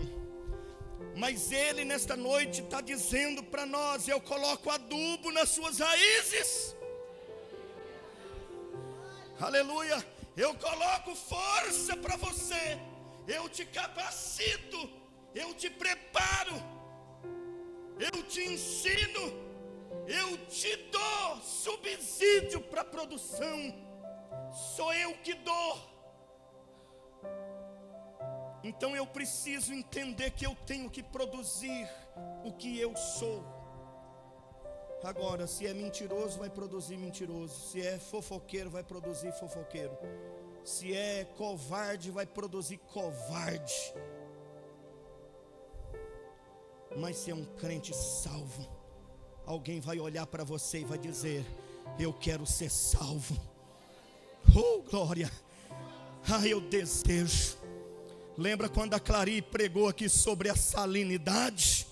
Mas Ele nesta noite está dizendo para nós, eu coloco adubo nas suas raízes. Aleluia. Eu coloco força para você. Eu te capacito. Eu te preparo. Eu te ensino. Eu te dou subsídio para produção. Sou eu que dou. Então eu preciso entender que eu tenho que produzir o que eu sou. Agora, se é mentiroso, vai produzir mentiroso. Se é fofoqueiro, vai produzir fofoqueiro. Se é covarde, vai produzir covarde. Mas se é um crente salvo, alguém vai olhar para você e vai dizer: eu quero ser salvo. Oh, glória! Ah, eu desejo. Lembra quando a Clari pregou aqui sobre a salinidade?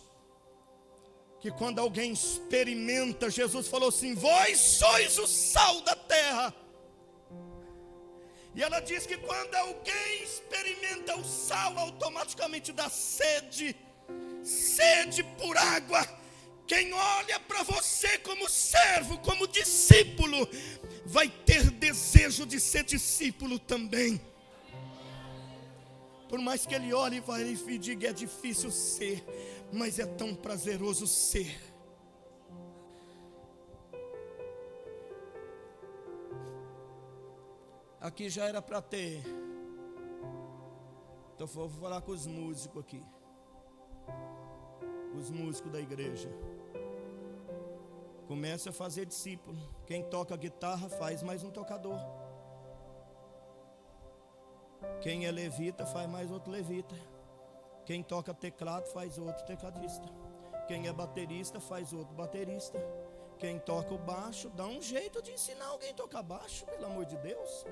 Que quando alguém experimenta, Jesus falou assim: vós sois o sal da terra. E ela diz que quando alguém experimenta o sal, automaticamente dá sede por água. Quem olha para você como servo, como discípulo, vai ter desejo de ser discípulo também. Por mais que ele olhe e diga: é difícil ser, mas é tão prazeroso ser. Aqui já era para ter. Então vou falar com os músicos aqui. Os músicos da igreja. Começa a fazer discípulo. Quem toca guitarra faz mais um tocador. Quem é levita faz mais outro levita. Quem toca teclado faz outro tecladista. Quem é baterista faz outro baterista. Quem toca o baixo dá um jeito de ensinar alguém a tocar baixo, pelo amor de Deus.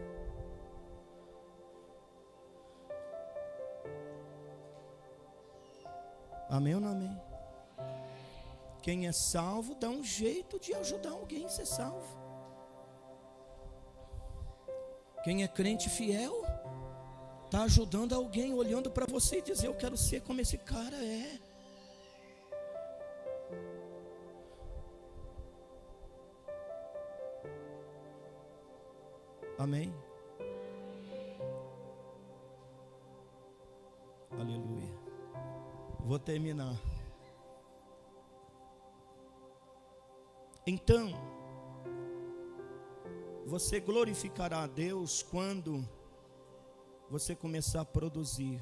Amém ou não amém? Quem é salvo dá um jeito de ajudar alguém a ser salvo. Quem é crente fiel está ajudando alguém, olhando para você e dizer: eu quero ser como esse cara é. Amém? Aleluia. Vou terminar. Então, você glorificará a Deus quando você começar a produzir.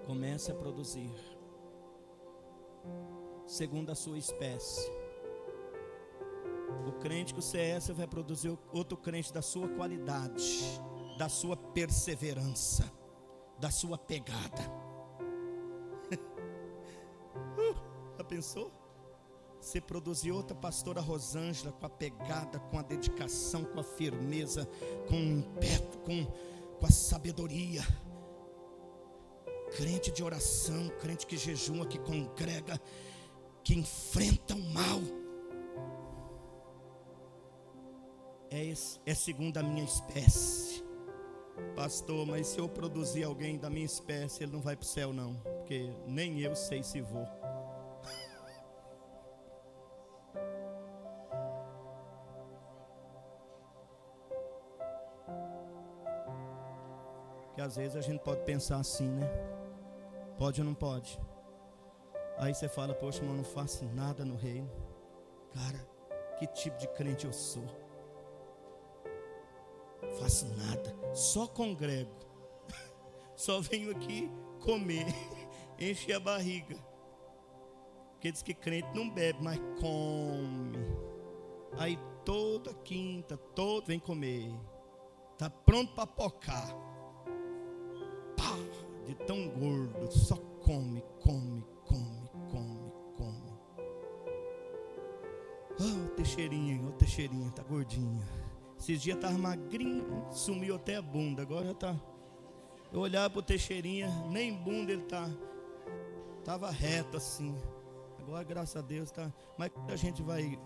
Comece a produzir segundo a sua espécie. O crente que você é, você vai produzir outro crente da sua qualidade, da sua perseverança, da sua pegada. Já pensou? Você produzir outra pastora Rosângela com a pegada, com a dedicação, com a firmeza, com o impeto, com a sabedoria. Crente de oração, crente que jejua, que congrega, que enfrenta o mal. É segundo a minha espécie. Pastor, mas se eu produzir alguém da minha espécie, ele não vai para o céu não, porque nem eu sei se vou. Que às vezes a gente pode pensar assim, né? Pode ou não pode? Aí você fala: poxa, mas eu não faço nada no reino. Cara, que tipo de crente eu sou? Faço nada, só congrego. Só venho aqui comer, encher a barriga. Porque diz que crente não bebe, mas come. Aí toda quinta, vem comer. Tá pronto para pocar. Pá, de tão gordo, só come. Oh, Teixeirinha, tá gordinho. Esses dias estava magrinho, sumiu até a bunda. Agora já tá. Eu olhava pro Teixeirinha, nem bunda ele tá. Tava reto assim. Agora, graças a Deus, tá. Mas a gente vai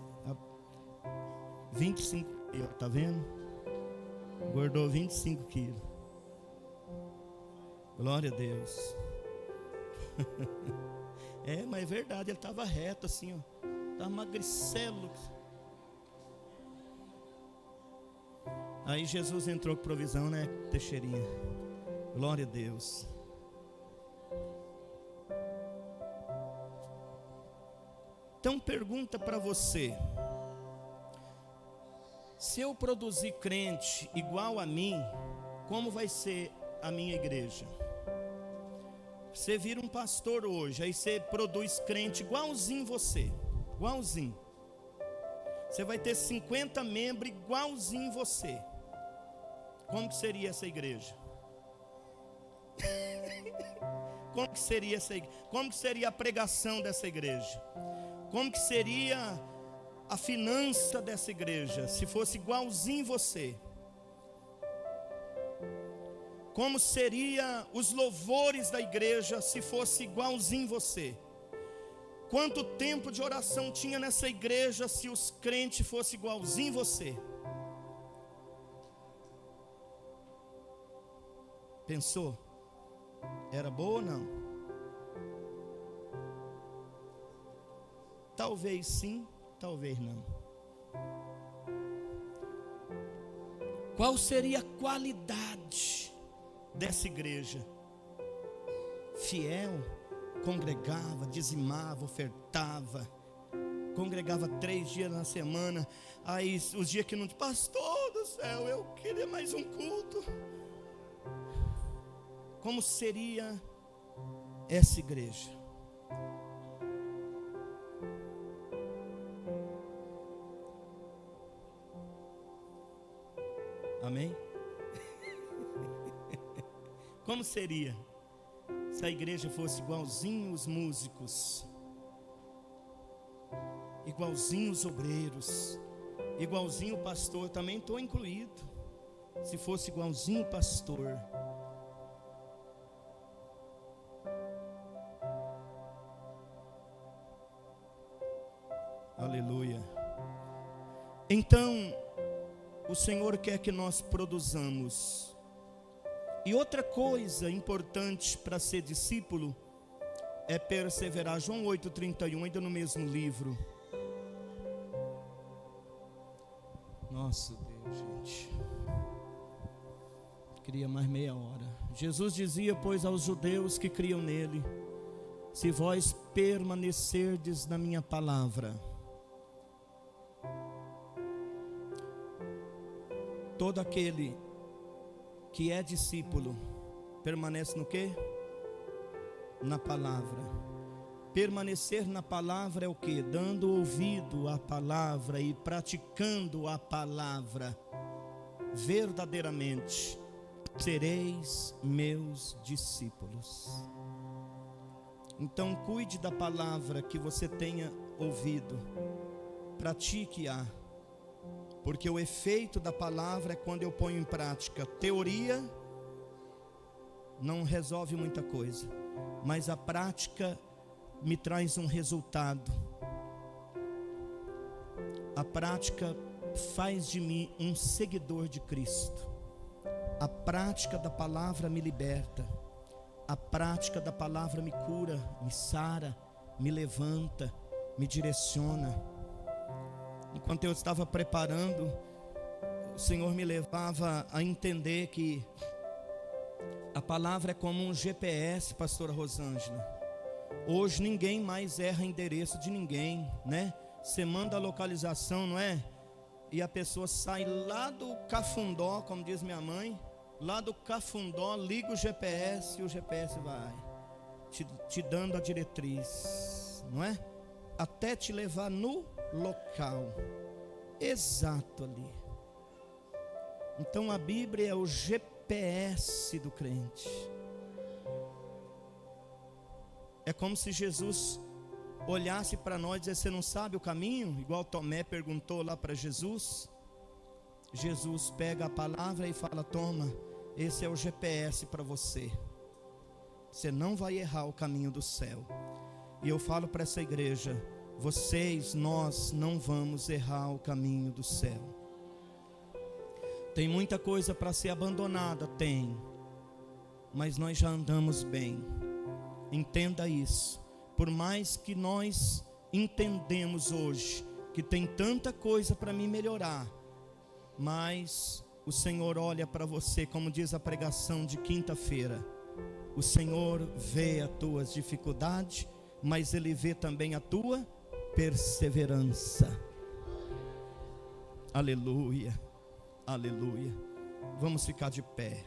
25 quilos, tá vendo? Engordou 25 quilos. Glória a Deus. É, mas é verdade, ele tava reto assim, ó. Tava magricelo. Aí Jesus entrou com provisão, né, Teixeirinha? Glória a Deus. Então pergunta para você: se eu produzir crente igual a mim, como vai ser a minha igreja? Você vira um pastor hoje, aí você produz crente igualzinho você, igualzinho. Você vai ter 50 membros igualzinho você. Como que seria essa igreja? Como que seria essa igreja? Como que seria a pregação dessa igreja? Como que seria a finança dessa igreja, se fosse igualzinho você? Como seria os louvores da igreja, se fosse igualzinho você? Quanto tempo de oração tinha nessa igreja, se os crentes fossem igualzinho você? Pensou? Era boa ou não? Talvez sim, talvez não. Qual seria a qualidade dessa igreja? Fiel, congregava, dizimava, ofertava, congregava 3 dias na semana. Aí os dias que não, pastor do céu, eu queria mais um culto. Como seria essa igreja? Amém? Como seria se a igreja fosse igualzinho os músicos, igualzinho os obreiros, igualzinho o pastor? Também estou incluído. Se fosse igualzinho o pastor. Aleluia. Então, o Senhor quer que nós produzamos. E outra coisa importante para ser discípulo é perseverar. João 8,31, ainda no mesmo livro. Nossa Deus, gente. Queria mais meia hora. Jesus dizia, pois, aos judeus que criam nele: se vós permanecerdes na minha palavra, todo aquele que é discípulo permanece no quê? Na palavra. Permanecer na palavra é o quê? Dando ouvido à palavra e praticando a palavra. Verdadeiramente sereis meus discípulos. Então cuide da palavra que você tenha ouvido, pratique-a. Porque o efeito da palavra é quando eu ponho em prática. Teoria não resolve muita coisa, mas a prática me traz um resultado. A prática faz de mim um seguidor de Cristo. A prática da palavra me liberta. A prática da palavra me cura, me sara, me levanta, me direciona. Enquanto eu estava preparando, o Senhor me levava a entender que a palavra é como um GPS, pastora Rosângela. Hoje ninguém mais erra endereço de ninguém, né? Você manda a localização, não é? E a pessoa sai lá do Cafundó, como diz minha mãe, lá do Cafundó, liga o GPS e o GPS vai te dando a diretriz, não é? Até te levar no local exato ali. Então a Bíblia é o GPS do crente. É como se Jesus olhasse para nós e dissesse: você não sabe o caminho? Igual Tomé perguntou lá para Jesus. Jesus pega a palavra e fala: toma, esse é o GPS para você. Você não vai errar o caminho do céu. E eu falo para essa igreja: nós não vamos errar o caminho do céu. Tem muita coisa para ser abandonada, tem, mas nós já andamos bem. Entenda isso. Por mais que nós entendemos hoje que tem tanta coisa para mim melhorar, mas o Senhor olha para você, como diz a pregação de quinta-feira. O Senhor vê as tuas dificuldades, mas Ele vê também a tua perseverança. Aleluia, aleluia. Vamos ficar de pé.